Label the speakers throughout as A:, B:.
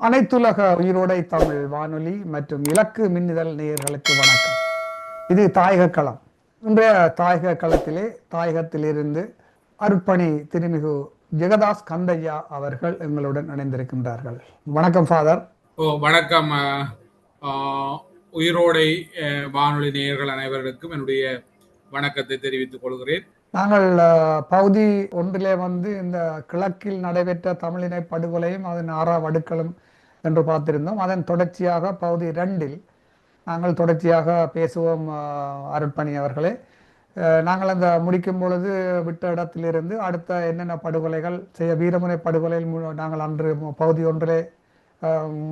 A: அனைத்துலக உயிரோடை தமிழ் வானொலி மற்றும் இலக்கு மின்னிதழ் நேயர்களுக்கு வணக்கம். இது தாயக களம். இன்றைய தாயக களத்திலே தாயகத்திலிருந்து அருட்பணி திருமிகு ஜெகதாஸ் கந்தையா அவர்கள் எங்களுடன் இணைந்திருக்கின்றார்கள். வணக்கம் ஃபாதர்.
B: வணக்கம். உயிரோடை வானொலி நேயர்கள் அனைவருக்கும் என்னுடைய வணக்கத்தை தெரிவித்துக் கொள்கிறேன்.
A: நாங்கள் பகுதி ஒன்றிலே இந்த கிழக்கில் நடைபெற்ற தமிழினை படுகொலையும் அதன் 6ஆம் அடுக்களும் என்று பார்த்திருந்தோம். அதன் தொடர்ச்சியாக பகுதி 2இல் நாங்கள் தொடர்ச்சியாக பேசுவோம். அருட்பணி அவர்களே, நாங்கள் அந்த முடிக்கும் பொழுது விட்ட இடத்திலிருந்து அடுத்த என்னென்ன படுகொலைகள் வீரமுனை படுகொலையில் நாங்கள் அன்று பகுதி 1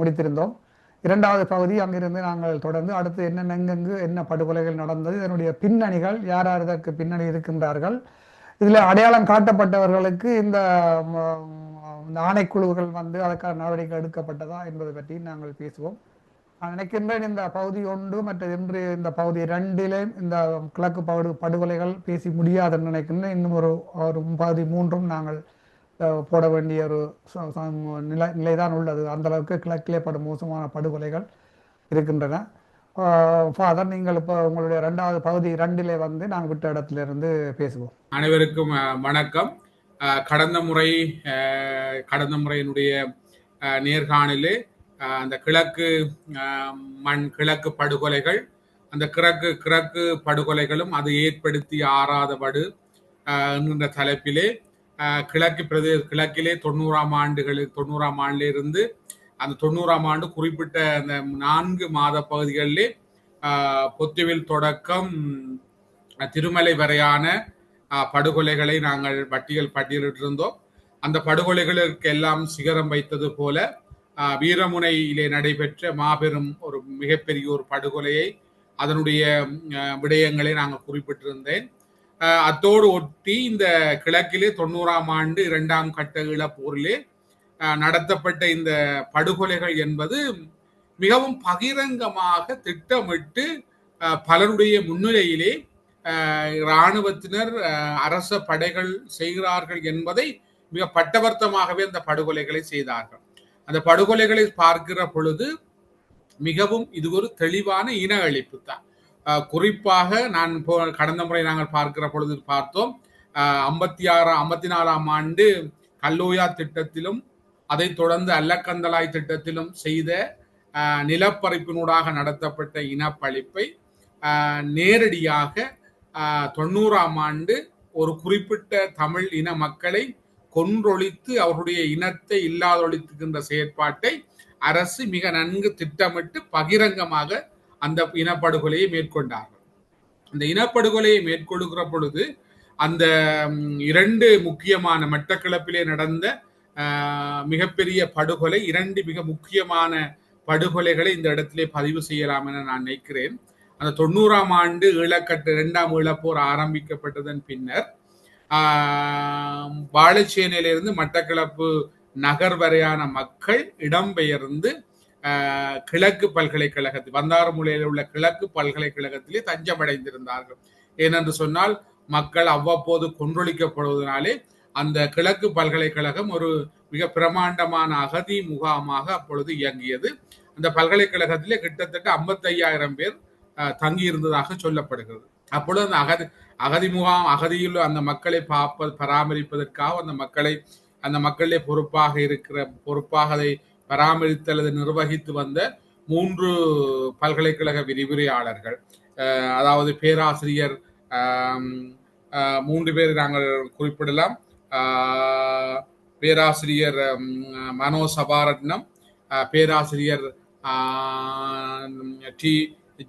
A: முடித்திருந்தோம். 2வது பகுதி அங்கிருந்து நாங்கள் தொடர்ந்து அடுத்து எங்கெங்கு என்ன படுகொலைகள் நடந்தது, இதனுடைய பின்னணிகள், யார் யார் இதற்கு பின்னணி இருக்கின்றார்கள், இதில் அடையாளம் காட்டப்பட்டவர்களுக்கு இந்த ஆணைக்குழுவுகள் அதற்கான நடவடிக்கை எடுக்கப்பட்டதா என்பதை பற்றி நாங்கள் பேசுவோம். நான் நினைக்கின்றேன் இந்த பகுதி 1 மற்றும் இன்று இந்த பகுதி 2 இந்த கிழக்கு படுகொலைகள் பேசி முடியாதுன்னு நினைக்கின்றேன். இன்னும் ஒரு பகுதி 3 நாங்கள் போட வேண்டிய ஒரு நிலைதான் உள்ளது. அந்த அளவுக்கு கிழக்கிலே மோசமான படுகொலைகள் இருக்கின்றன. ஃபாதர், நீங்கள் இப்போ உங்களுடைய 2வது பகுதி 2 நாங்கள் விட்ட இடத்திலிருந்து பேசுவோம்.
B: அனைவருக்கும் வணக்கம். கடந்த முறையினுடைய நேர்காணலே அந்த கிழக்கு படுகொலைகள், அந்த கிழக்கு படுகொலைகளும் அது ஏற்படுத்திய ஆறாத படு என்கின்ற தலைப்பிலே கிழக்கிலே 90ஆம் ஆண்டிலிருந்து அந்த 90ஆம் ஆண்டு குறிப்பிட்ட அந்த 4 மாத பகுதிகளிலே பொத்துவில் தொடக்கம் திருமலை வரையான படுகொலைகளை நாங்கள் பட்டியலிட்டிருந்தோம். அந்த படுகொலைகளுக்கு எல்லாம் சிகரம் வைத்தது போல வீரமுனையிலே நடைபெற்ற மாபெரும் ஒரு மிகப்பெரிய ஒரு படுகொலையை, அதனுடைய விடயங்களை நாங்கள் குறிப்பிட்டிருந்தேன். அத்தோடு ஒட்டி இந்த கிழக்கிலே 90ஆம் ஆண்டு 2ஆம் கட்ட ஈழப்போரிலே நடத்தப்பட்ட இந்த படுகொலைகள் என்பது மிகவும் பகிரங்கமாக திட்டமிட்டு பலருடைய முன்னிலையிலே இராணுவத்தினர், அரச படைகள் செய்கிறார்கள் என்பதை மிக பட்டவர்த்தமாகவே அந்த படுகொலைகளை செய்தார்கள். அந்த படுகொலைகளை பார்க்கிற பொழுது மிகவும் இது ஒரு தெளிவான இன அழிப்பு தான். குறிப்பாக கடந்த முறை நாங்கள் பார்க்கிற பொழுது பார்த்தோம், 54ஆம் ஆண்டு கல்லோயா திட்டத்திலும் அதைத் தொடர்ந்து அல்லக்கந்தலாய் திட்டத்திலும் செய்த நிலப்பறிப்பினூடாக நடத்தப்பட்ட இனப்பழிப்பை நேரடியாக 90ஆம் ஆண்டு ஒரு குறிப்பிட்ட தமிழ் இன மக்களை கொன்றொழித்து அவருடைய இனத்தை இல்லாதொழித்துகின்ற செயற்பாட்டை அரசு மிக நன்கு திட்டமிட்டு பகிரங்கமாக அந்த இனப்படுகொலையை மேற்கொண்டார்கள். அந்த இனப்படுகொலையை மேற்கொள்கிற பொழுது அந்த 2 முக்கியமான மட்டக்களப்பிலே நடந்த மிகப்பெரிய படுகொலை, 2 மிக முக்கியமான படுகொலைகளை இந்த இடத்திலே பதிவு செய்யலாம் என நான் நினைக்கிறேன். அந்த 90ஆம் ஆண்டு 2ஆம் ஈழப்போர் ஆரம்பிக்கப்பட்டதன் பின்னர் வாழைச்சேனையிலிருந்து மட்டக்களப்பு நகர் வரையான மக்கள் இடம்பெயர்ந்து கிழக்கு பல்கலைக்கழகத்தில், வந்தாறுமுலையில் உள்ள கிழக்கு பல்கலைக்கழகத்திலே தஞ்சமடைந்திருந்தார்கள். ஏனென்று சொன்னால் மக்கள் அவ்வப்போது கொன்றொழிக்கப்படுவதனாலே அந்த கிழக்கு பல்கலைக்கழகம் ஒரு மிக பிரமாண்டமான அகதி முகாமாக அப்பொழுது இயங்கியது. அந்த பல்கலைக்கழகத்திலே கிட்டத்தட்ட 55,000 பேர் தங்கியிருந்ததாக சொல்லப்படுகிறது. அப்பொழுது அந்த அகதி முகாம், அகதியில் அந்த மக்களை பராமரிப்பதற்காக அந்த மக்களே பொறுப்பாக அதை பராமரித்து அல்லது நிர்வகித்து வந்த 3 பல்கலைக்கழக விரிவுரையாளர்கள், அதாவது பேராசிரியர் 3 பேர் நாங்கள் குறிப்பிடலாம். பேராசிரியர் மனோ சபாரட்னம், பேராசிரியர் டி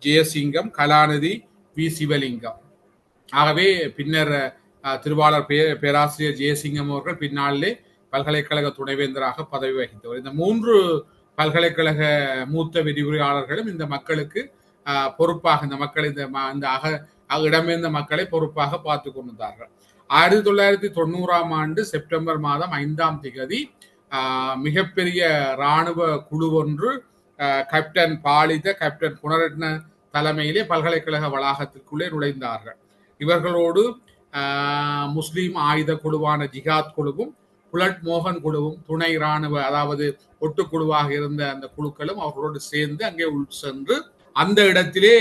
B: ஜெயசிங்கம், கலாநிதி வி சிவலிங்கம். ஆகவே பின்னர் திருவாளர் பேராசிரியர் ஜெயசிங்கம் அவர்கள் பின்னாலே பல்கலைக்கழக துணைவேந்தராக பதவி வகித்தவர். இந்த 3 பல்கலைக்கழக மூத்த விரிவுரையாளர்களும் இந்த மக்களுக்கு பொறுப்பாக, இந்த மக்களை இடம்பெயர்ந்த மக்களை பொறுப்பாக பார்த்து கொண்டிருந்தார்கள். 1990ஆம் ஆண்டு செப்டம்பர் மாதம் 5ஆம் திகதி மிகப்பெரிய இராணுவ குழு ஒன்று கேப்டன் பாலித, கேப்டன் குணரட்ன தலைமையிலே பல்கலைக்கழக வளாகத்திற்குள்ளே நுழைந்தார்கள். இவர்களோடு முஸ்லீம் ஆயுத குழுவான ஜிஹாத் குழுவும் புலட் மோகன் குழுவும் துணை இராணுவ அதாவது ஒட்டுக்குழுவாக இருந்த அந்த குழுக்களும் அவர்களோடு சேர்ந்து அங்கே உள் சென்று அந்த இடத்திலே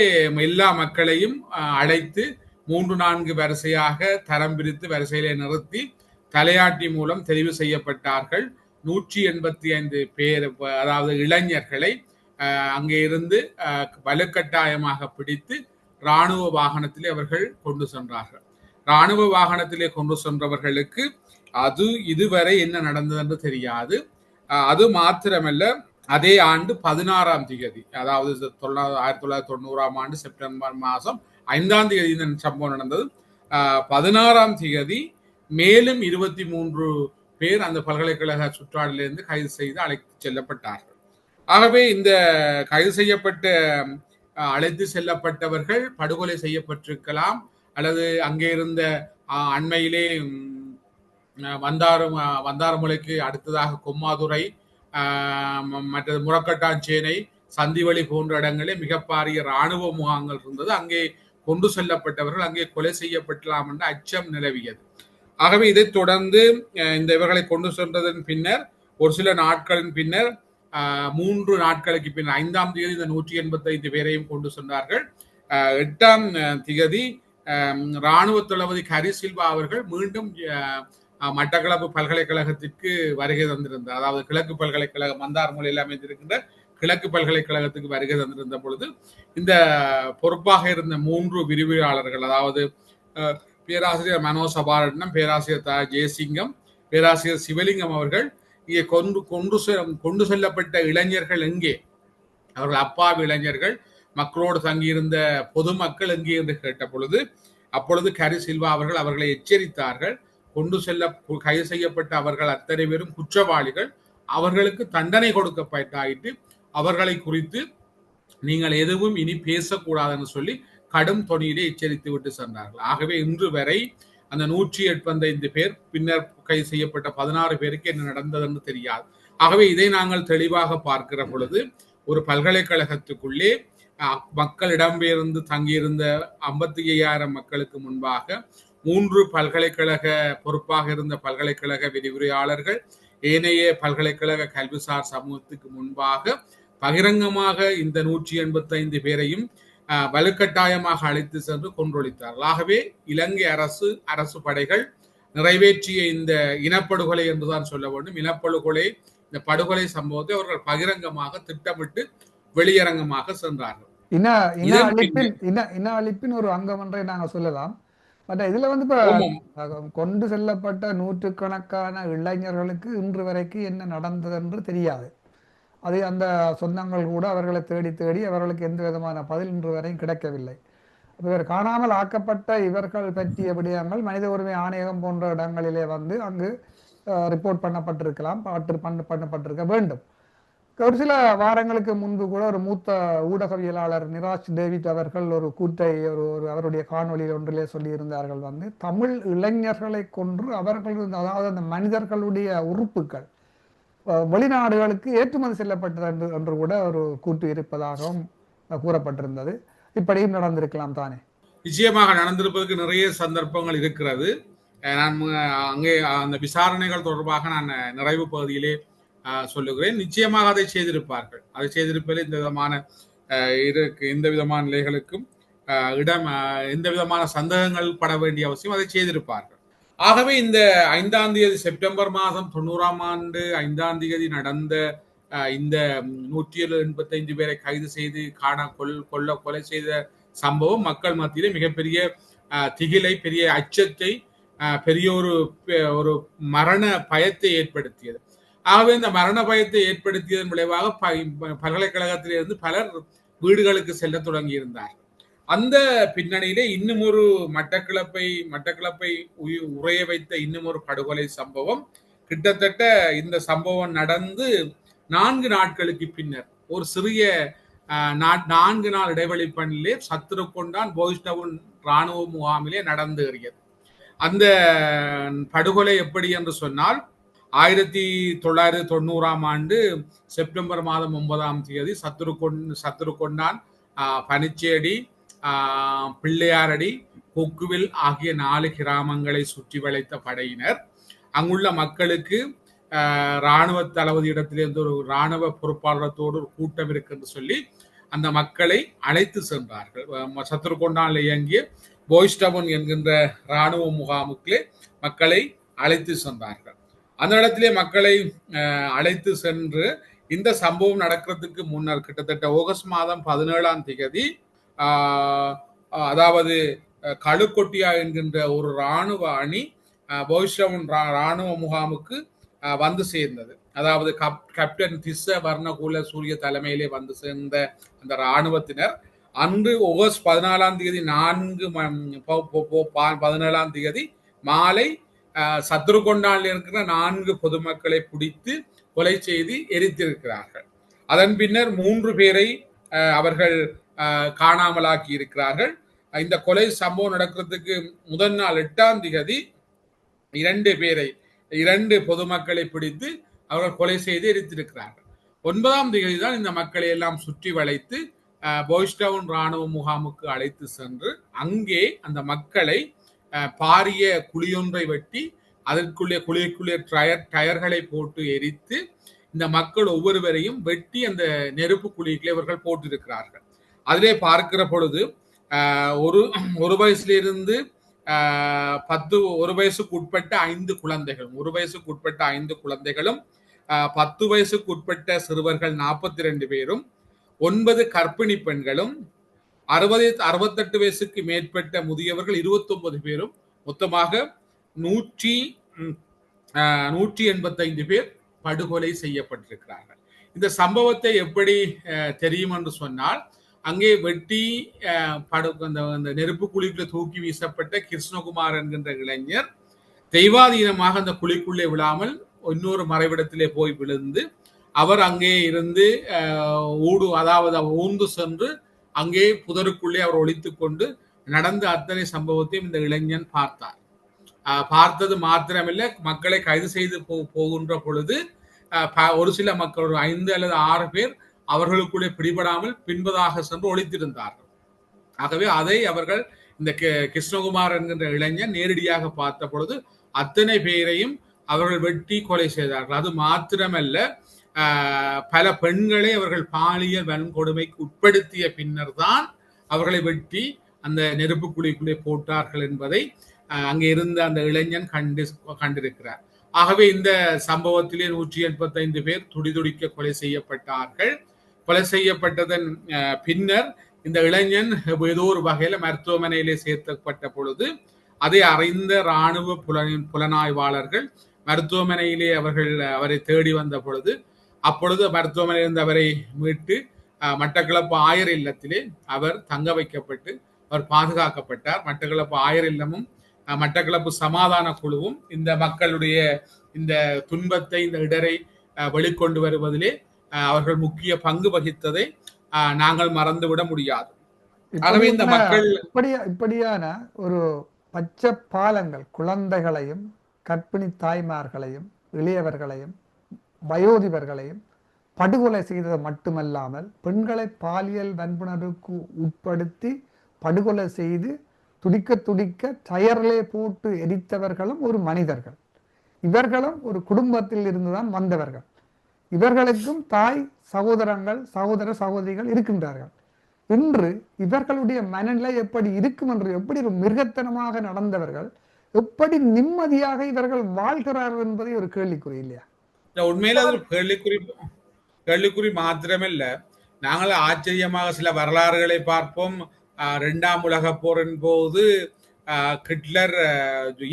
B: எல்லா மக்களையும் அழைத்து 3-4 வரிசையாக தரம் பிரித்து வரிசையிலே நிறுத்தி தலையாட்டி மூலம் தெரிவு செய்யப்பட்டார்கள். 185 பேர், அதாவது இளைஞர்களை அங்கே இருந்து வலுக்கட்டாயமாக பிடித்து இராணுவ வாகனத்திலே அவர்கள் கொண்டு சென்றார்கள். இராணுவ வாகனத்திலே கொண்டு சென்றவர்களுக்கு அது இதுவரை என்ன நடந்தது என்று தெரியாது. அது மாத்திரமல்ல, அதே ஆண்டு 16ஆம் தேதி, அதாவது 1990ஆம் ஆண்டு செப்டம்பர் மாதம் 5ஆம் தேதி இந்த சம்பவம் நடந்தது. 16ஆம் தேதி மேலும் 23 பேர் அந்த பல்கலைக்கழக சுற்றாடலிருந்து கைது செய்து அழைத்து செல்லப்பட்டார்கள். ஆகவே இந்த கைது செய்யப்பட்ட அழைத்து செல்லப்பட்டவர்கள் படுகொலை செய்யப்பட்டிருக்கலாம், அல்லது அங்கே இருந்த அண்மையிலே வந்தாரமுலைக்கு அடுத்ததாக கொம்மாதுரை, மற்றது முரக்கட்டாஞ்சேனை, சந்திவெளி போன்ற இடங்களில் மிக பாரிய இராணுவ முகாம்கள் இருந்தது. அங்கே கொண்டு செல்லப்பட்டவர்கள் அங்கே கொலை செய்யப்படலாம் என்ற அச்சம் நிலவியது. ஆகவே இதை தொடர்ந்து இந்த இவர்களை கொண்டு சென்றதன் பின்னர் ஒரு சில நாட்களின் பின்னர் 3 நாட்களுக்கு பின்னர் 5ஆம் தேதி இந்த 185 பேரையும் கொண்டு சென்றார்கள். 8ஆம் தேதி இராணுவ தளபதி ஹரி சில்வா அவர்கள் மீண்டும் மட்டக்களப்பு பல்கலைக்கழகத்திற்கு வருகை தந்திருந்தார். அதாவது கிழக்கு பல்கலைக்கழகம் மந்தார்மொழியில் அமைந்திருக்கின்ற கிழக்கு பல்கலைக்கழகத்துக்கு வருகை தந்திருந்த பொழுது இந்த பொறுப்பாக இருந்த 3 விரிவுரையாளர்கள், அதாவது பேராசிரியர் மனோ சபாரட்னம், பேராசிரியர் ஜெயசிங்கம், பேராசிரியர் சிவலிங்கம் அவர்கள் இங்கே கொண்டு செல்லப்பட்ட இளைஞர்கள் எங்கே, அவர்கள் அப்பாவி இளைஞர்கள், மக்களோடு தங்கியிருந்த பொதுமக்கள் எங்கே என்று கேட்ட பொழுது அப்பொழுது ஹரி சில்வா அவர்கள் அவர்களை எச்சரித்தார்கள். கைது செய்யப்பட்ட அவர்கள் அத்தனை பேரும் குற்றவாளிகள், அவர்களுக்கு தண்டனை கொடுக்கப்பட்டாயிட்டு அவர்களை குறித்து நீங்கள் எதுவும் இனி பேசக்கூடாதுன்னு சொல்லி கடும் தொனியிலே எச்சரித்து விட்டு சென்றார்கள். ஆகவே இன்று வரை அந்த 185 பேர், பின்னர் கைது செய்யப்பட்ட 16 பேருக்கு என்ன நடந்தது என்று தெரியாது. ஆகவே இதை நாங்கள் தெளிவாக பார்க்கிற பொழுது ஒரு பல்கலைக்கழகத்துக்குள்ளே மக்கள் இடம்பெயர்ந்து தங்கியிருந்த 55,000 மக்களுக்கு முன்பாக 3 பல்கலைக்கழக பொறுப்பாக இருந்த பல்கலைக்கழக விரிவுரையாளர்கள், ஏனைய பல்கலைக்கழக கல்விசார் சமூகத்துக்கு முன்பாக பகிரங்கமாக இந்த 185 பேரையும் வலுக்கட்டாயமாக அழைத்து சென்று கொன்றொழித்தார்கள். ஆகவே இலங்கை அரசு படைகள் நிறைவேற்றிய இந்த இனப்படுகொலை என்றுதான் சொல்ல வேண்டும். இனப்படுகொலை, இந்த படுகொலை சம்பவத்தை அவர்கள் பகிரங்கமாக திட்டமிட்டு வெளியரங்கமாக சென்றார்கள்.
A: இன அழிப்பின் ஒரு அங்கம் என்றே நாங்கள் சொல்லலாம். பட் இதுல வந்து இப்ப கொண்டு செல்லப்பட்ட 100கணக்கான இளைஞர்களுக்கு இன்று வரைக்கும் என்ன நடந்தது என்று தெரியாது. அது அந்த சொந்தங்கள் கூட அவர்களை தேடி தேடி அவர்களுக்கு எந்த விதமான பதில் இன்று வரையும் கிடைக்கவில்லை. இவர் காணாமல் ஆக்கப்பட்ட இவர்கள் பற்றிய விடயங்கள் மனித உரிமை ஆணையகம் போன்ற இடங்களிலே வந்து அங்கு ரிப்போர்ட் பண்ணப்பட்டிருக்கலாம், பண்ணப்பட்டிருக்க வேண்டும். ஒரு சில வாரங்களுக்கு முன்பு கூட ஒரு மூத்த ஊடகவியலாளர் நிராஜ் டேவிட் அவர்கள் ஒரு கூட்டை அவருடைய காணொலி ஒன்றிலே சொல்லியிருந்தார்கள். வந்து தமிழ் இளைஞர்களை கொன்று அவர்கள், அதாவது அந்த மனிதர்களுடைய உறுப்புகள் வெளிநாடுகளுக்கு ஏற்றுமதி செல்லப்பட்டது என்று கூட ஒரு கூட்டு இருப்பதாகவும் கூறப்பட்டிருந்தது. இப்படியும் நடந்திருக்கலாம் தானே?
B: நிச்சயமாக நடந்திருப்பதற்கு நிறைய சந்தர்ப்பங்கள் இருக்கிறது. நான் அங்கே அந்த விசாரணைகள் தொடர்பாக நான் நிறைவு பகுதியிலே சொல்லுகிறேன். நிச்சயமாக அதை செய்திருப்பார்கள். அதை செய்திருப்பதில் எந்த விதமான நிலைகளுக்கும் எந்த விதமான சந்தேகங்கள் பட வேண்டிய அவசியம், அதை செய்திருப்பார்கள். ஆகவே இந்த 5ஆம் தேதி செப்டம்பர் மாதம் 90ஆம் ஆண்டு 5ஆம் தேதி நடந்த இந்த 185 பேரை கைது செய்து கொலை செய்த சம்பவம் மக்கள் மத்தியிலே மிகப்பெரிய திகிலை, பெரிய அச்சத்தை, பெரிய ஒரு மரண பயத்தை ஏற்படுத்தியது. ஆகவே இந்த மரண பயத்தை ஏற்படுத்தியதன் விளைவாக பல்கலைக்கழகத்திலிருந்து பலர் வீடுகளுக்கு செல்ல தொடங்கி இருந்தார். அந்த பின்னணியிலே இன்னும் ஒரு மட்டக்களப்பை உறைய வைத்த இன்னும் ஒரு படுகொலை சம்பவம், கிட்டத்தட்ட இந்த சம்பவம் நடந்து 4 நாட்களுக்கு பின்னர் ஒரு சிறிய 4 நாள் இடைவெளி பண்ணிலே சத்துருக்கொண்டான் போய்ஸ்டவுன் இராணுவ முகாமிலே நடந்தேறியது. அந்த படுகொலை எப்படி என்று சொன்னால் 1990ஆம் ஆண்டு செப்டம்பர் மாதம் 9ஆம் தேதி சத்துருக்கொண்டான், பனிச்சேடி, பிள்ளையாரடி, கொக்குவில் ஆகிய 4 கிராமங்களை சுற்றி வளைத்த படையினர் அங்குள்ள மக்களுக்கு இராணுவ தளபதியிடத்திலிருந்து ஒரு இராணுவ பொறுப்பாளரத்தோடு ஒரு கூட்டம் இருக்கு என்று சொல்லி அந்த மக்களை அழைத்து சென்றார்கள். சத்ருகொண்டானில் இயங்கிய போய்ஸ்டவுன் என்கின்ற இராணுவ முகாமுக்கு மக்களை அழைத்து சென்றார்கள். அந்த இடத்திலே மக்களை அழைத்து சென்று இந்த சம்பவம் நடக்கிறதுக்கு முன்னர் கிட்டத்தட்ட ஆகஸ்ட் மாதம் 17ஆம் தேதி அதாவது கழுக்கொட்டியா என்கின்ற ஒரு இராணுவ அணி போய்ஸ்டவுன் இராணுவ முகாமுக்கு வந்து சேர்ந்தது. அதாவது கேப்டன் திஸ்ஸ வர்ணகுல சூரிய தலைமையிலே வந்து சேர்ந்த அந்த இராணுவத்தினர் அன்று ஆகஸ்ட் 14ஆம் தேதி 17ஆம் தேதி மாலை சத்ருகொண்டானில் இருக்கிற 4 பொதுமக்களை பிடித்து கொலை செய்து எரித்திருக்கிறார்கள். அதன் பின்னர் 3 பேரை அவர்கள் காணாமலாக்கி இருக்கிறார்கள். இந்த கொலை சம்பவம் நடக்கிறதுக்கு முதல் நாள் 8ஆம் தேதி 2 பொதுமக்களை பிடித்து அவர்கள் கொலை செய்து எரித்திருக்கிறார்கள். 9ஆம் தேதி தான் இந்த மக்களை எல்லாம் சுற்றி வளைத்து போய்ஸ்டவுன் இராணுவ முகாமுக்கு அழைத்து சென்று அங்கே அந்த மக்களை பாரிய குழியொன்றை வெட்டி அதற்குள்ளே குழிக்குள்ளே டயர்களை போட்டு எரித்து இந்த மக்கள் ஒவ்வொருவரையும் வெட்டி அந்த நெருப்பு குழிகளை இவர்கள் போட்டிருக்கிறார்கள். அதிலே பார்க்கிற பொழுது ஒரு வயசிலிருந்து 1 வயசுக்கு உட்பட்ட 5 குழந்தைகளும் 1 வயசுக்கு உட்பட்ட 5 குழந்தைகளும் 10 வயசுக்கு உட்பட்ட சிறுவர்கள் 42 பேரும் 9 கர்ப்பிணி பெண்களும் 68 வயசுக்கு மேற்பட்ட முதியவர்கள் 29 பேரும் மொத்தமாக 185 பேர் படுகொலை செய்யப்பட்டிருக்கிறார்கள். இந்த சம்பவத்தை எப்படி தெரியும் என்று சொன்னால் அங்கே வெட்டி அந்த நெருப்பு குழிக்குள்ளே தூக்கி வீசப்பட்ட கிருஷ்ணகுமார் என்கின்ற இளைஞர் தெய்வாதீனமாக அந்த குழிக்குள்ளே விழாமல் இன்னொரு மறைவிடத்திலே போய் விழுந்து அவர் அங்கே இருந்து ஊந்து சென்று அங்கே புதருக்குள்ளே அவர் ஒளித்துக் கொண்டு நடந்த அத்தனை சம்பவத்தையும் இந்த இளைஞன் பார்த்தார். பார்த்தது மாத்திரமில்லை, மக்களை கைது செய்து போகின்ற பொழுது ஒரு சில மக்கள் 5 அல்லது 6 பேர் அவர்களுக்குள்ளே பிடிபடாமல் பின்பதாக சென்று ஒளித்திருந்தார்கள். ஆகவே அதை அவர்கள் இந்த கிருஷ்ணகுமார் என்கின்ற இளைஞன் நேரடியாக பார்த்த பொழுது அத்தனை பேரையும் அவர்கள் வெட்டி கொலை செய்தார்கள். அது மாத்திரமல்ல, பல பெண்களை அவர்கள் பாலியல் வன்கொடுமைக்கு உட்படுத்திய பின்னர் தான் அவர்களை வெட்டி அந்த நெருப்பு குழிக்குள்ளே போட்டார்கள் என்பதை அங்கே இருந்த அந்த இளைஞன் கண்டிருக்கிறார். ஆகவே இந்த சம்பவத்திலே 185 பேர் துடிதுடிக்க கொலை செய்யப்பட்டார்கள். கொலை செய்யப்பட்டதன் பின்னர் இந்த இளைஞன் ஏதோ ஒரு வகையில மருத்துவமனையிலே சேர்க்கப்பட்ட பொழுது அதை அறிந்த இராணுவ புலனாய்வாளர்கள் மருத்துவமனையிலே அவரை தேடி வந்த பொழுது அப்பொழுது மருத்துவமனையிலிருந்து அவரை மீட்டு மட்டக்களப்பு ஆயர் இல்லத்திலே அவர் தங்க வைக்கப்பட்டு அவர் பாதுகாக்கப்பட்டார். மட்டக்களப்பு ஆயர் இல்லமும் மட்டக்களப்பு சமாதான குழுவும் இந்த மக்களுடைய இந்த துன்பத்தை இந்த இடரை வெளிக்கொண்டு வருவதிலே அவர்கள் முக்கிய பங்கு வகித்ததை நாங்கள் மறந்துவிட முடியாது. ஆகவே இந்த மக்கள்
A: இப்படியான ஒரு பச்சை பாலங்கள் குழந்தைகளையும் கர்ப்பிணி தாய்மார்களையும் இளையவர்களையும் வயோதிபர்களையும் படுகொலை செய்தது மட்டுமல்லாமல் பெண்களை பாலியல் வன்புணர்வுக்கு உட்படுத்தி படுகொலை செய்து துடிக்க துடிக்க டயர்லே போட்டு எரித்தவர்களும் ஒரு மனிதர்கள். இவர்களும் ஒரு குடும்பத்தில் இருந்துதான் வந்தவர்கள். இவர்களுக்கும் தாய் சகோதரங்கள் சகோதர சகோதரிகள் இருக்கின்றார்கள். இன்று இவர்களுடைய மனநிலை எப்படி இருக்கும் என்று, எப்படி ஒரு மிருகத்தனமாக நடந்தவர்கள் எப்படி நிம்மதியாக இவர்கள் வாழ்கிறார்கள் என்பதை ஒரு கேள்விக்குறி இல்லையா?
B: உண்மையில அது கேள்விக்குறி மாத்திரமல்ல. நாங்கள் ஆச்சரியமாக சில வரலாறுகளை பார்ப்போம். 2ஆம் உலக போரின் போது ஹிட்லர்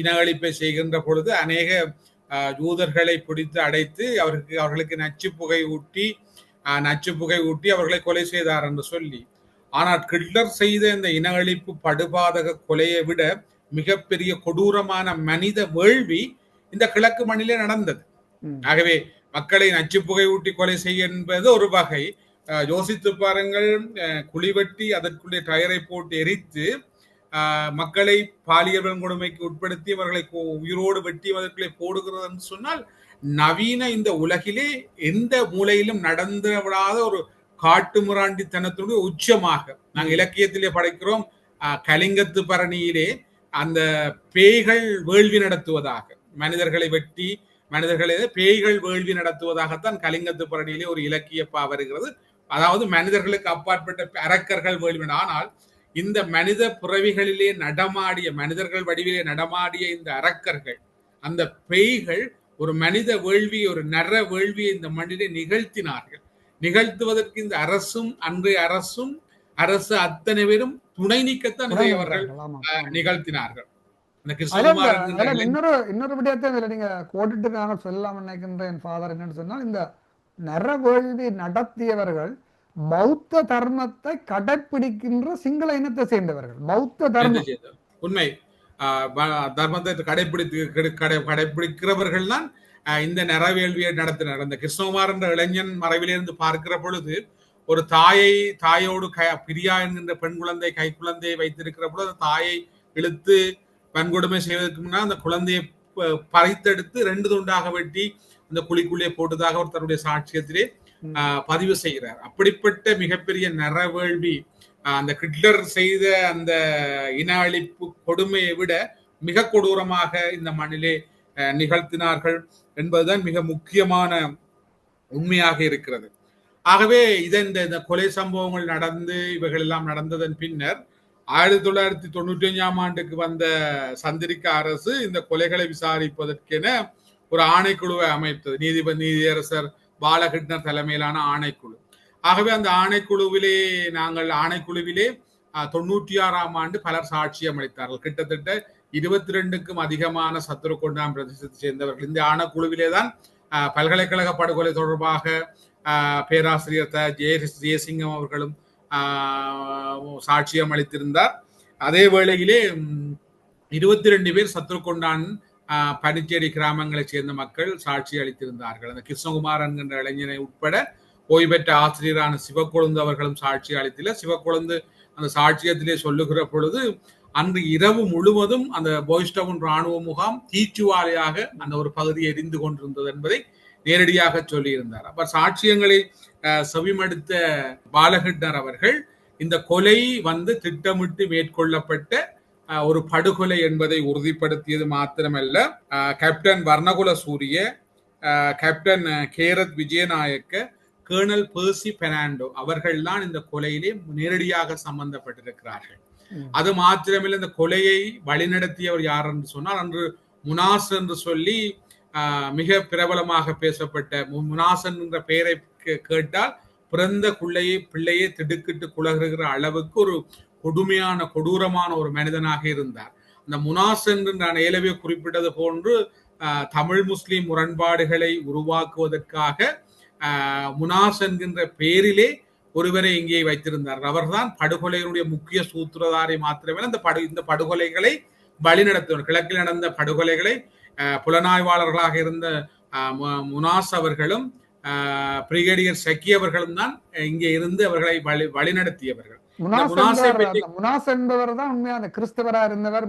B: இனஅழிப்பை செய்கின்ற பொழுது அநேக யூதர்களை பிடித்து அடைத்து அவர்களுக்கு நச்சு புகை ஊட்டி அவர்களை கொலை செய்தார் என்று சொல்லி. ஆனால் ஹிட்லர் செய்த இந்த இனஅழிப்பு படுபாதக கொலையை விட மிகப்பெரிய கொடூரமான மனித வேள்வி இந்த கிழக்கு மண்ணிலே நடந்தது. ஆகவே மக்களை நச்சு புகை ஊட்டி கொலை செய்ய என்பது ஒரு வகை. யோசித்து பாருங்கள், குழிவெட்டி அதற்குள்ளே டயரை போட்டு எரித்து மக்களை பாலியல் வன்கொடுமைக்கு உட்படுத்தி அவர்களை உயிரோடு வெட்டி அதற்குள்ளே போடுகிறது என்று சொன்னால் நவீன இந்த உலகிலே எந்த மூலையிலும் நடந்து விடாத ஒரு காட்டு முராண்டித்தனத்துடைய உச்சமாக நாங்கள் இலக்கியத்திலே படைக்கிறோம். கலிங்கத்து பரணியிலே அந்த பேய்கள் வேள்வி நடத்துவதாக மனிதர்களை வெட்டி மனிதர்களை பேய்கள் வேள்வி நடத்துவதாகத்தான் கலிங்கத்து பரணியிலே ஒரு இலக்கியப்பா வருகிறது. அதாவது மனிதர்களுக்கு அப்பாற்பட்ட அரக்கர்கள் வேள்வி. ஆனால் இந்த மனித பிறவிகளிலே நடமாடிய மனிதர்கள் வடிவிலே நடமாடிய இந்த அரக்கர்கள், அந்த பேய்கள் ஒரு மனித வேள்வி, ஒரு நர வேள்வியை இந்த மண்ணிலே நிகழ்த்தினார்கள். நிகழ்த்துவதற்கு இந்த அரசும் அன்றைய அரசு அத்தனை பேரும் துணை நீக்கத்தான் இதை அவர்கள் நிகழ்த்தினார்கள்.
A: இன்னொரு விடயத்தை நீங்க கோட்டுட்டு நாங்கள் சொல்லலாம் நினைக்கின்றேன் ஃபாதர். என்னன்னு சொன்னால், இந்த நர வேள்வி நடத்தியவர்கள் பௌத்த தர்மத்தை கடைப்பிடிக்கின்ற சிங்கள இனத்தை சேர்ந்தவர்கள். பௌத்த தர்மம்
B: உண்மை தர்மத்தை கடைபிடிக்கிறவர்கள் தான் இந்த நரவேள்வியை நடத்தினர். அந்த கிருஷ்ணகுமார் என்ற இளைஞன் மறைவிலிருந்து பார்க்கிற பொழுது ஒரு தாயோடு பிரியா என்கின்ற பெண் குழந்தை கைக்குழந்தையை வைத்திருக்கிற பொழுது அந்த தாயை இழுத்து வன்கொடுமை செய்வதற்கு முன்னால் அந்த குழந்தையை பறித்தெடுத்து 2 துண்டாக வெட்டி அந்த குழிக்குள்ளே போட்டதாக அவர் தன்னுடைய சாட்சியத்திலே பதிவு செய்கிறார். அப்படிப்பட்ட மிகப்பெரிய நரவேள்வி, அந்த ஹிட்லர் செய்த அந்த இன அழிப்பு கொடுமையை விட மிக கொடூரமாக இந்த மண்ணிலே நிகழ்த்தினார்கள் என்பதுதான் மிக முக்கியமான உண்மையாக இருக்கிறது. ஆகவே இந்த கொலை சம்பவங்கள் நடந்து இவைகள் எல்லாம் நடந்ததன் பின்னர் 1995ஆம் ஆண்டுக்கு வந்த சந்திரிகா அரசு இந்த கொலைகளை விசாரிப்பதற்கென ஒரு ஆணைக்குழுவை அமைத்தது. நீதியரசர் பாலகிருஷ்ணர் தலைமையிலான ஆணைக்குழு. ஆகவே அந்த ஆணைக்குழுவிலே 96ஆம் ஆண்டு பலர் சாட்சியம் அளித்தார்கள். கிட்டத்தட்ட 22க்கும் அதிகமான சத்துருக்கொண்டான் பிரதேசத்தை சேர்ந்தவர்கள் இந்த ஆணைக்குழுவிலே தான் பல்கலைக்கழக படுகொலை தொடர்பாக பேராசிரியர் ஜெயசிங்கம் அவர்களும் சாட்சியம் அளித்திருந்தார். அதே வேளையிலே 22 பேர் சத்துருக்கொண்டான் பனிச்சேரி கிராமங்களை சேர்ந்த மக்கள் சாட்சி அளித்திருந்தார்கள். அந்த கிருஷ்ணகுமார் என்கின்ற இளைஞனை உட்பட ஓய்வு பெற்ற ஆசிரியரான சிவக்கொழுந்து அவர்களும் சாட்சி அளித்தில. சிவக்கொழுந்து அந்த சாட்சியத்திலே சொல்லுகிற பொழுது, அன்று இரவு முழுவதும் அந்த பாய்ஸ்டவுன் ராணுவ முகாம் தீச்சுவாலையாக அந்த ஒரு பகுதியை எரிந்து கொண்டிருந்தது என்பதை நேரடியாக சொல்லியிருந்தார். அப்ப சாட்சியங்களை செவிமடுத்த பாலகிருஷ்ணர் அவர்கள் இந்த கொலை திட்டமிட்டு மேற்கொள்ளப்பட்ட ஒரு படுகொலை என்பதை உறுதிப்படுத்தியது மாத்திரமல்ல, captain Warnakulasuriya, captain Gareth Wijayanayake, colonel Percy Fernando அவர்கள் தான் இந்த கொலையிலே நேரடியாக சம்பந்தப்பட்டிருக்கிறார்கள். அது மாத்திரமில்லை, இந்த கொலையை வழிநடத்தியவர் யார் என்று சொன்னால், அன்று முனாஸ் என்று சொல்லி மிக பிரபலமாக பேசப்பட்ட முனாசன் என்ற பெயரை கேட்டால் பிறந்த பிள்ளையை திடுக்கிட்டு குலகுகிற அளவுக்கு ஒரு கொடூரமான ஒரு மனிதனாக இருந்தார். அந்த முனாஸ் என்று நான் ஏலவே குறிப்பிட்டது போன்று தமிழ் முஸ்லிம் முரண்பாடுகளை உருவாக்குவதற்காக முனாஸ் என்கின்ற பெயரிலே ஒருவரை இங்கே வைத்திருந்தார். அவர்தான் படுகொலையினுடைய முக்கிய சூத்திரதாரி மாத்திரமே. இந்த படுகொலைகளை வழிநடத்துவார். கிழக்கில் நடந்த படுகொலைகளை புலனாய்வாளர்களாக இருந்த முனாஸ் அவர்களும் பிரிகேடியர் சக்கி அவர்களும் தான் இங்கே இருந்து அவர்களை வழிநடத்தியவர்கள்.
A: முனாஸ் என்பவர் தான் உண்மையான கிறிஸ்தவரா இருந்தவர்.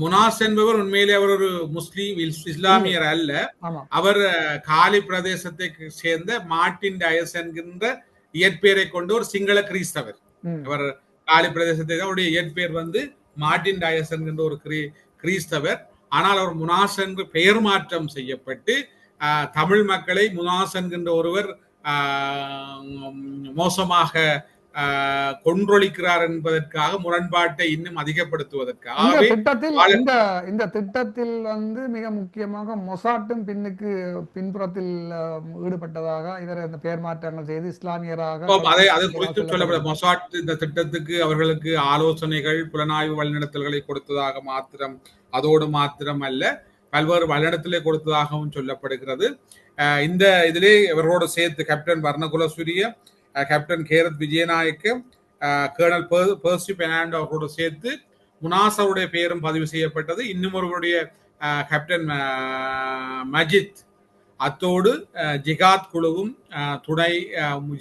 B: முனாஸ் என்பவர் உண்மையிலே அவர் ஒரு முஸ்லீம் இஸ்லாமியர் அல்ல. அவர் காலி பிரதேசத்தை சேர்ந்த மார்ட்டின் டயஸ் என்கின்ற இயற்பெயரை கொண்டு ஒரு சிங்கள கிறிஸ்தவர். அவர் காலி பிரதேசத்தை அவருடைய இயற்பெயர் மார்ட்டின் டயஸ் என்கின்ற ஒரு கிறிஸ்தவர். ஆனால் அவர் முனாஸ் என்று பெயர் மாற்றம் செய்யப்பட்டு தமிழ் மக்களை முனாஸ் என்கின்ற ஒருவர் மோசமாக கொன்றொழிக்கிறார் என்பதற்காக முரண்பாட்டை இன்னும் அதிகப்படுத்துவதற்காக
A: இந்த திட்டத்தில் மிக முக்கியமாக மொசாட்டும் பின்புறத்தில் ஈடுபட்டதாக இவர் அந்த பெயர் மாற்றங்கள் செய்து இஸ்லாமியராக
B: அதை குறித்து சொல்லப்பட மொசாட் இந்த திட்டத்துக்கு அவர்களுக்கு ஆலோசனைகள் புலனாய்வு வழிநடத்தல்களை கொடுத்ததாக அதோடு மாத்திரம் அல்ல, பல்வேறு வழிநடத்தலை கொடுத்ததாகவும் சொல்லப்படுகிறது. இந்த இதிலே இவர்களோடு சேர்த்து captain Warnakulasuriya, captain Gareth Wijayanayake, colonel Percy Fernando அவர்களோடு சேர்த்து முனாசருடைய பெயரும் பதிவு செய்யப்பட்டது. இன்னும் ஒருவருடைய கேப்டன் மஜித், அத்தோடு ஜிகாத் குழுவும் துணை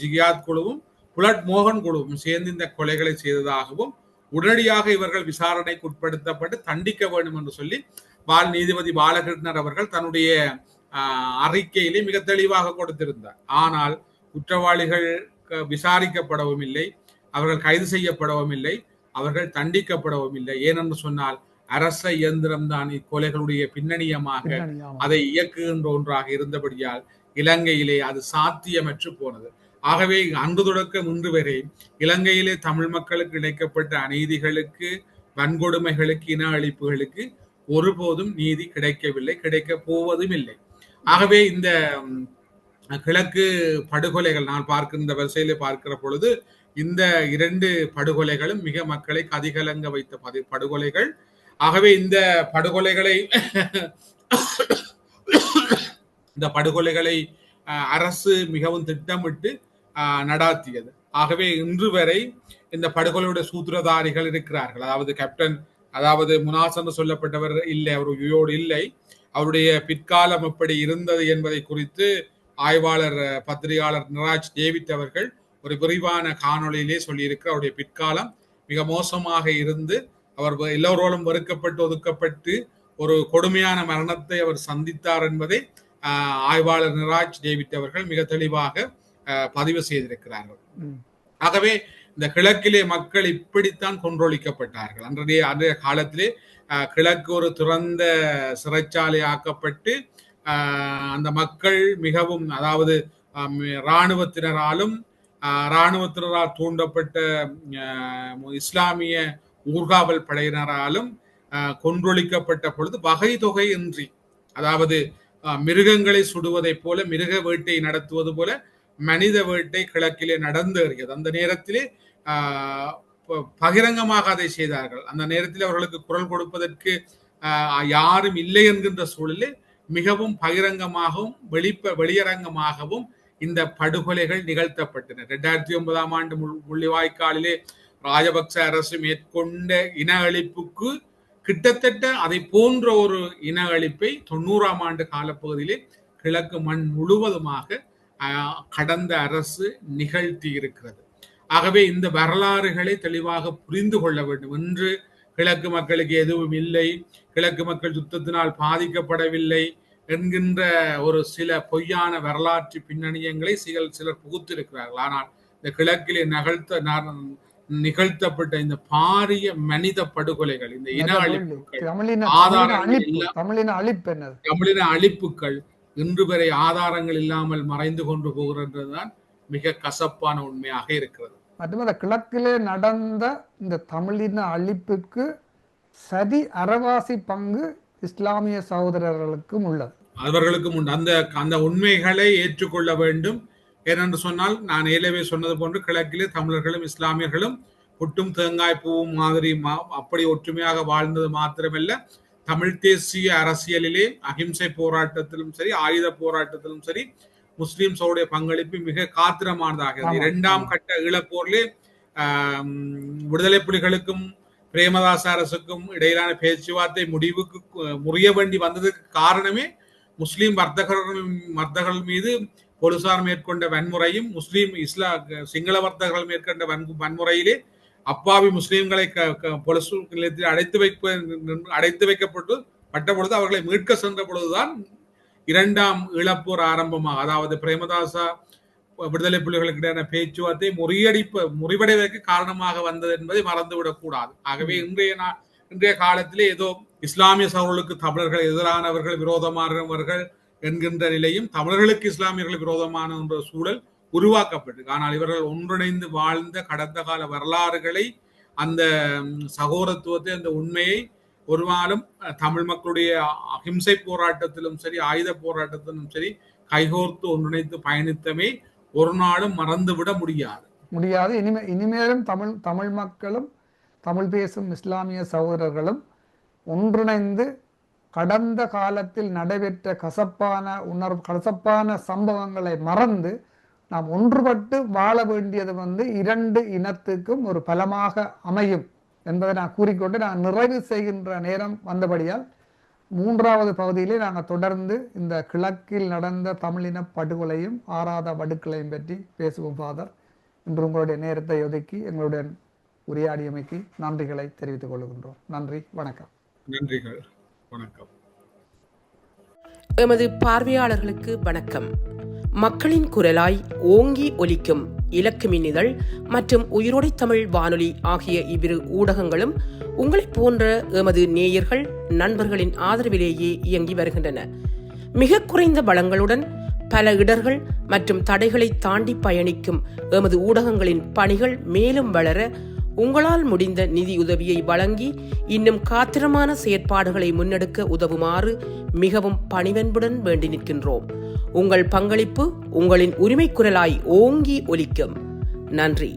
B: ஜிகாத் குழுவும் புலட் மோகன் குழுவும் சேர்ந்து இந்த கொலைகளை செய்ததாகவும் உடனடியாக இவர்கள் விசாரணைக்கு உட்படுத்தப்பட்டு தண்டிக்க வேண்டும் என்று சொல்லி நீதிபதி பாலகிருஷ்ணர் அவர்கள் தன்னுடைய அறிக்கையிலே மிக தெளிவாக கொடுத்திருந்தார். ஆனால் குற்றவாளிகள் விசாரிக்கப்படவும் இல்லை, அவர்கள் கைது செய்யப்படவும் இல்லை, அவர்கள் தண்டிக்கப்படவும் இல்லை. ஏனென்று சொன்னால் அரச இயந்திரம்தான் இக்கொலைகளுடைய பின்னணியமாக அதை இயக்குகின்ற ஒன்றாக இருந்தபடியால் இலங்கையிலே அது சாத்தியமற்று போனது. ஆகவே அன்று தொடக்கம் இன்று வரை இலங்கையிலே தமிழ் மக்களுக்கு இழைக்கப்பட்ட அநீதிகளுக்கு, வன்கொடுமைகளுக்கு, இன அழிப்புகளுக்கு ஒருபோதும் நீதி கிடைக்கவில்லை, கிடைக்கப் போவதும் இல்லை. ஆகவே இந்த கிழக்கு படுகொலைகள் நான் பார்க்கின்ற வரிசையிலே பார்க்கிற பொழுது இந்த 2 படுகொலைகளும் மிக மக்களை கதிகலங்க வைத்த படுகொலைகள். ஆகவே இந்த படுகொலைகளை அரசு மிகவும் திட்டமிட்டு நடாத்தியது. ஆகவே இன்று வரை இந்த படுகொலையுடைய சூத்திரதாரிகள் இருக்கிறார்கள். அதாவது கேப்டன், அதாவது முனாஸ் என்று சொல்லப்பட்டவர் இல்லை, அவர் உயிரோடு இல்லை. அவருடைய பிற்காலம் எப்படி இருந்தது என்பதை குறித்து ஆய்வாளர் பத்திரிகையாளர் நிராஜ் டேவிட் அவர்கள் ஒரு விரிவான காணொளியிலே சொல்லியிருக்கிறார். அவருடைய பிற்காலம் மிக மோசமாக இருந்து அவர் எல்லோரோடும் வெறுக்கப்பட்டு ஒதுக்கப்பட்டு ஒரு கொடுமையான மரணத்தை அவர் சந்தித்தார் என்பதை ஆய்வாளர் நிராஜ் டேவிட் அவர்கள் மிக தெளிவாக பதிவு செய்திருக்கிறார்கள். ஆகவே இந்த கிழக்கிலே மக்கள் இப்படித்தான் கொன்றொழிக்கப்பட்டார்கள். அன்றைய காலத்திலே கிழக்கு ஒரு திறந்த சிறைச்சாலை ஆக்கப்பட்டு அந்த மக்கள் மிகவும், அதாவது இராணுவத்தினரால் தூண்டப்பட்ட இஸ்லாமிய ஊர்காவல் படையினராலும் கொன்றொழிக்கப்பட்ட பொழுது வகை தொகை இன்றி, அதாவது மிருகங்களை சுடுவதைப் போல, மிருக வேட்டை நடத்துவது போல மனித வேட்டை கிழக்கிலே நடந்தேறியது. அந்த நேரத்திலே பகிரங்கமாக அதை செய்தார்கள். அந்த நேரத்தில் அவர்களுக்கு குரல் கொடுப்பதற்கு யாரும் இல்லை என்கின்ற சூழலில் மிகவும் பகிரங்கமாகவும் வெளியரங்கமாகவும் இந்த படுகொலைகள் நிகழ்த்தப்பட்டன. 2009 ஆண்டு முள்ளிவாய்க்காலிலே ராஜபக்ச அரசு மேற்கொண்ட இன அழிப்புக்கு கிட்டத்தட்ட அதை போன்ற ஒரு இன அழிப்பை 90ஆம் ஆண்டு காலப்பகுதியிலே கிழக்கு மண் முழுவதுமாக கடந்த அரசு நிகழ்த்தி இருக்கிறது. ஆகவே இந்த வரலாறுகளை தெளிவாக புரிந்து கொள்ள வேண்டும். இன்று கிழக்கு மக்களுக்கு எதுவும் இல்லை, கிழக்கு மக்கள் யுத்தத்தினால் பாதிக்கப்படவில்லை என்கின்ற ஒரு சில பொய்யான வரலாற்று பின்னணியங்களை சிலர் புகுத்திருக்கிறார்கள். ஆனால் இந்த கிழக்கிலே நிகழ்த்தப்பட்ட இந்த பாரிய மனித படுகொலைகள், இந்த இன அழிப்புகள், தமிழின அழிப்புகள் இன்று வரை ஆதாரங்கள் இல்லாமல் மறைந்து கொண்டு போகிறதுதான் மிக கசப்பான உண்மையாக இருக்கிறது.
A: மட்டுமல்ல, கிழக்கிலே நடந்த இந்த தமிழின அழிப்புக்கு சரி அறவாசி பங்கு இஸ்லாமிய சகோதரர்களுக்கும் உள்ளது,
B: அவர்களுக்கும் உண்டு. அந்த உண்மைகளை ஏற்றுக்கொள்ள வேண்டும். ஏனென்று சொன்னால், நான் ஏலவே சொன்னது போன்று கிழக்கிலே தமிழர்களும் இஸ்லாமியர்களும் புட்டும் தேங்காய் பூவும் மாதிரி அப்படி ஒற்றுமையாக வாழ்ந்தது மாத்திரமல்ல, தமிழ் தேசிய அரசியலிலே அகிம்சை போராட்டத்திலும் சரி, ஆயுத போராட்டத்திலும் சரி, முஸ்லிம்ஸோடைய பங்களிப்பு மிக காத்திரமானதாக. 2ஆம் கட்ட ஈழப்போரிலே விடுதலை புலிகளுக்கும் பிரேமதாச அரசுக்கும் இடையிலான பேச்சுவார்த்தை முறிய வேண்டி வந்ததுக்கு காரணமே முஸ்லிம் வர்த்தகர்கள் மீது போலீசார் மேற்கொண்ட வன்முறையும், சிங்கள வர்த்தகர்கள் மேற்கொண்ட வன்முறையிலே அப்பாவி முஸ்லிம்களை போலீஸ் நிலையத்தில் அடைத்து வைக்கப்பட்ட பொழுது அவர்களை மீட்க சென்ற பொழுதுதான் 2ஆம் ஈழப்போர் ஆரம்பமாக, அதாவது பிரேமதாசா விடுதலை புலிகளுக்கு இடையான பேச்சுவார்த்தை முறிவடைவதற்கு காரணமாக வந்தது என்பதை மறந்துவிடக் கூடாது. ஆகவே இன்றைய காலத்திலே ஏதோ இஸ்லாமிய சகோதரர்களுக்கு தமிழர்கள் எதிரானவர்கள், விரோதமானவர்கள் என்கின்ற நிலையும், தமிழர்களுக்கு இஸ்லாமியர்கள் விரோதமான என்ற சூழல் உருவாக்கப்பட்டது. ஆனால் இவர்கள் ஒன்றிணைந்து வாழ்ந்த கடந்த கால வரலாறுகளை, அந்த சகோதரத்துவத்தை, அந்த உண்மையை ஒரு நாளும் தமிழ் மக்களுடைய அகிம்சை போராட்டத்திலும் சரி, ஆயுத போராட்டத்திலும் சரி கைகோர்த்து ஒன்றிணைத்து பயணித்தமே ஒரு நாளும் மறந்துவிட முடியாது.
A: இனிமேலும் தமிழ் மக்களும் தமிழ் பேசும் இஸ்லாமிய சகோதரர்களும் ஒன்றிணைந்து கடந்த காலத்தில் நடைபெற்ற கசப்பான சம்பவங்களை மறந்து நாம் ஒன்றுபட்டு வாழ வேண்டியது 2 இனத்துக்கும் ஒரு பலமாக அமையும் என்பதை நான் கூறிக்கொண்டு நான் நிறைவு செய்கின்ற நேரம் வந்தபடியால் 3வது பகுதியிலே நாங்கள் தொடர்ந்து இந்த கிழக்கில் நடந்த தமிழின படுகொலையும் ஆறாத வடுக்களையும் பற்றி பேசுவோம். ஃபாதர், இன்று உங்களுடைய நேரத்தை ஒதுக்கி எங்களுடைய உரையாடியமைக்கு நன்றிகளை தெரிவித்துக் கொள்கின்றோம். நன்றி, வணக்கம்.
B: நன்றிகள், வணக்கம்.
C: எமது பார்வையாளர்களுக்கு வணக்கம். மக்களின் குரலாய் ஓங்கி ஒலிக்கும் இலக்கு மின்னிதழ் மற்றும் உயிரோடை தமிழ் வானொலி ஆகிய இவ்விரு ஊடகங்களும் உங்களைப் போன்ற எமது நேயர்கள் நண்பர்களின் ஆதரவிலேயே இயங்கி வருகின்றன. மிக குறைந்த வளங்களுடன் பல இடர்கள் மற்றும் தடைகளை தாண்டி பயணிக்கும் எமது ஊடகங்களின் பணிகள் மேலும் வளர உங்களால் முடிந்த நிதியுதவியை வழங்கி இன்னும் காத்திரமான செயற்பாடுகளை முன்னெடுக்க உதவுமாறு மிகவும் பணிவன்புடன் வேண்டி நிற்கின்றோம். உங்கள் பங்களிப்பு உங்களின் உரிமை குரலாய் ஓங்கி ஒலிக்கும். நன்றி.